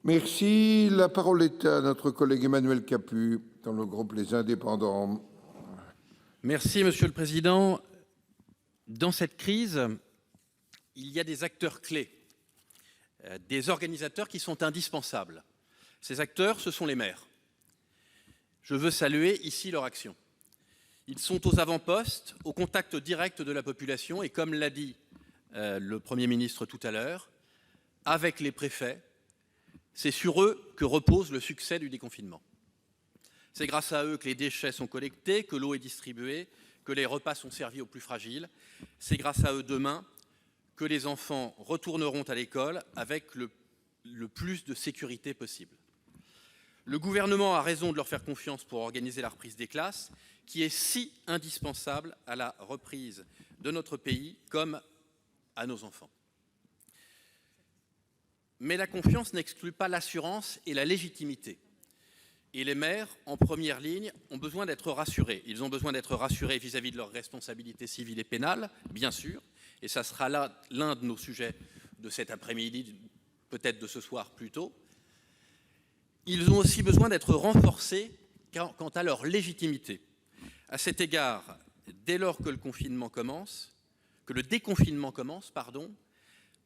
Merci. La parole est à notre collègue Emmanuel Capus, dans le groupe Les Indépendants. Merci, Monsieur le Président. Dans cette crise, il y a des acteurs clés, des organisateurs qui sont indispensables. Ces acteurs, ce sont les maires. Je veux saluer ici leur action. Ils sont aux avant-postes, au contact direct de la population et, comme l'a dit le Premier ministre tout à l'heure, avec les préfets, c'est sur eux que repose le succès du déconfinement. C'est grâce à eux que les déchets sont collectés, que l'eau est distribuée, que les repas sont servis aux plus fragiles. C'est grâce à eux demain que les enfants retourneront à l'école avec le plus de sécurité possible. Le gouvernement a raison de leur faire confiance pour organiser la reprise des classes, qui est si indispensable à la reprise de notre pays comme à nos enfants. Mais la confiance n'exclut pas l'assurance et la légitimité. Et les maires, en première ligne, ont besoin d'être rassurés. Ils ont besoin d'être rassurés vis-à-vis de leurs responsabilités civiles et pénales, bien sûr, et ça sera là l'un de nos sujets de cet après-midi, peut-être de ce soir plus tôt. Ils ont aussi besoin d'être renforcés quant à leur légitimité. À cet égard, dès lors que le déconfinement commence,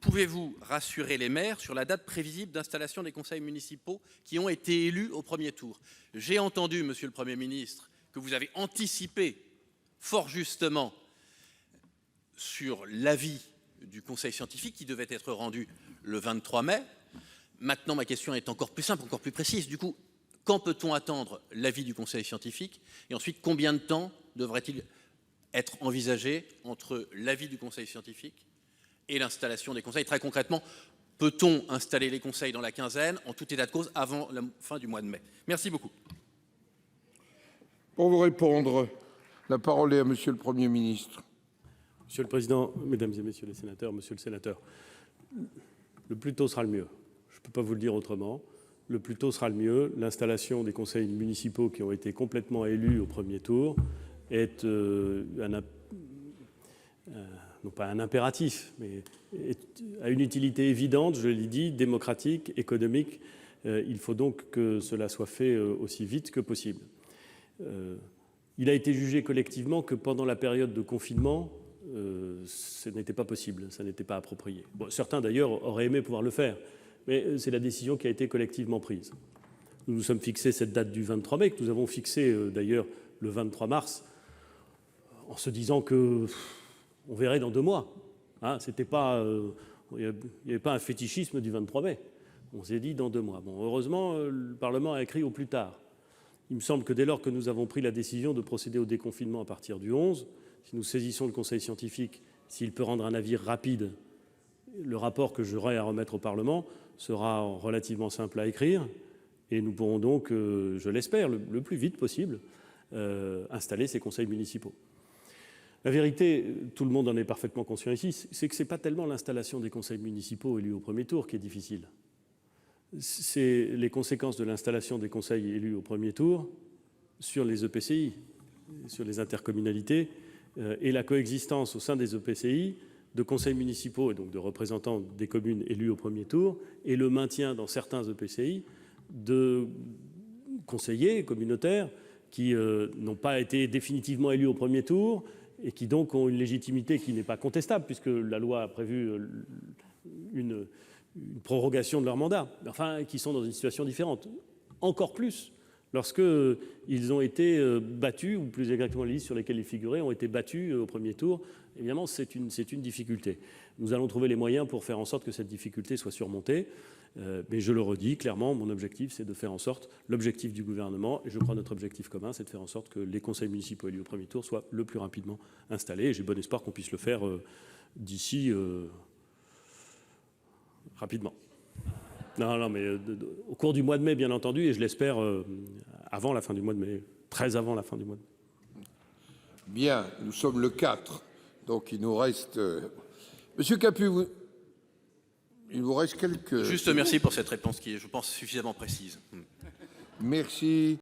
pouvez-vous rassurer les maires sur la date prévisible d'installation des conseils municipaux qui ont été élus au premier tour? J'ai entendu, Monsieur le Premier ministre, que vous avez anticipé fort justement sur l'avis du conseil scientifique qui devait être rendu le 23 mai. Maintenant, ma question est encore plus simple, encore plus précise. Du coup, quand peut-on attendre l'avis du conseil scientifique? Et ensuite, combien de temps devrait-il être envisagé entre l'avis du conseil scientifique et l'installation des conseils? Très concrètement, peut-on installer les conseils dans la quinzaine, en tout état de cause, avant la fin du mois de mai? Merci beaucoup. Pour vous répondre, la parole est à Monsieur le Premier ministre. Monsieur le Président, Mesdames et Messieurs les sénateurs, Monsieur le sénateur, le plus tôt sera le mieux. Je ne peux pas vous le dire autrement. Le plus tôt sera le mieux. L'installation des conseils municipaux qui ont été complètement élus au premier tour est non pas un impératif, mais a une utilité évidente, je l'ai dit, démocratique, économique. Il faut donc que cela soit fait aussi vite que possible. Il a été jugé collectivement que pendant la période de confinement, ce n'était pas possible, ça n'était pas approprié. Bon, certains d'ailleurs auraient aimé pouvoir le faire, mais c'est la décision qui a été collectivement prise. Nous nous sommes fixés cette date du 23 mai, que nous avons fixée d'ailleurs le 23 mars, en se disant que on verrait dans 2 mois. Hein, c'était pas, il n'y avait pas un fétichisme du 23 mai. On s'est dit dans 2 mois. Bon, heureusement, le Parlement a écrit au plus tard. Il me semble que dès lors que nous avons pris la décision de procéder au déconfinement à partir du 11, si nous saisissons le Conseil scientifique, s'il peut rendre un avis rapide, le rapport que j'aurai à remettre au Parlement sera relativement simple à écrire et nous pourrons donc, je l'espère, le plus vite possible, installer ces conseils municipaux. La vérité, tout le monde en est parfaitement conscient ici, c'est que ce n'est pas tellement l'installation des conseils municipaux élus au premier tour qui est difficile. C'est les conséquences de l'installation des conseils élus au premier tour sur les EPCI, sur les intercommunalités, et la coexistence au sein des EPCI de conseils municipaux et donc de représentants des communes élus au premier tour, et le maintien dans certains EPCI de conseillers communautaires qui n'ont pas été définitivement élus au premier tour et qui donc ont une légitimité qui n'est pas contestable, puisque la loi a prévu une prorogation de leur mandat, enfin, qui sont dans une situation différente. Encore plus lorsqu'ils ont été battus, ou plus exactement les listes sur lesquelles ils figuraient ont été battus au premier tour. Évidemment, c'est une difficulté. Nous allons trouver les moyens pour faire en sorte que cette difficulté soit surmontée. Mais je le redis clairement, mon objectif, c'est de faire en sorte, l'objectif du gouvernement, et je crois notre objectif commun, c'est de faire en sorte que les conseils municipaux élus au premier tour soient le plus rapidement installés. Et j'ai bon espoir qu'on puisse le faire d'ici rapidement. Non, mais au cours du mois de mai, bien entendu, et je l'espère avant la fin du mois de mai, très avant la fin du mois de mai. Bien, nous sommes le 4, donc il nous reste... Monsieur Capus, il vous reste quelques... Juste merci pour cette réponse qui est, je pense, suffisamment précise. Merci.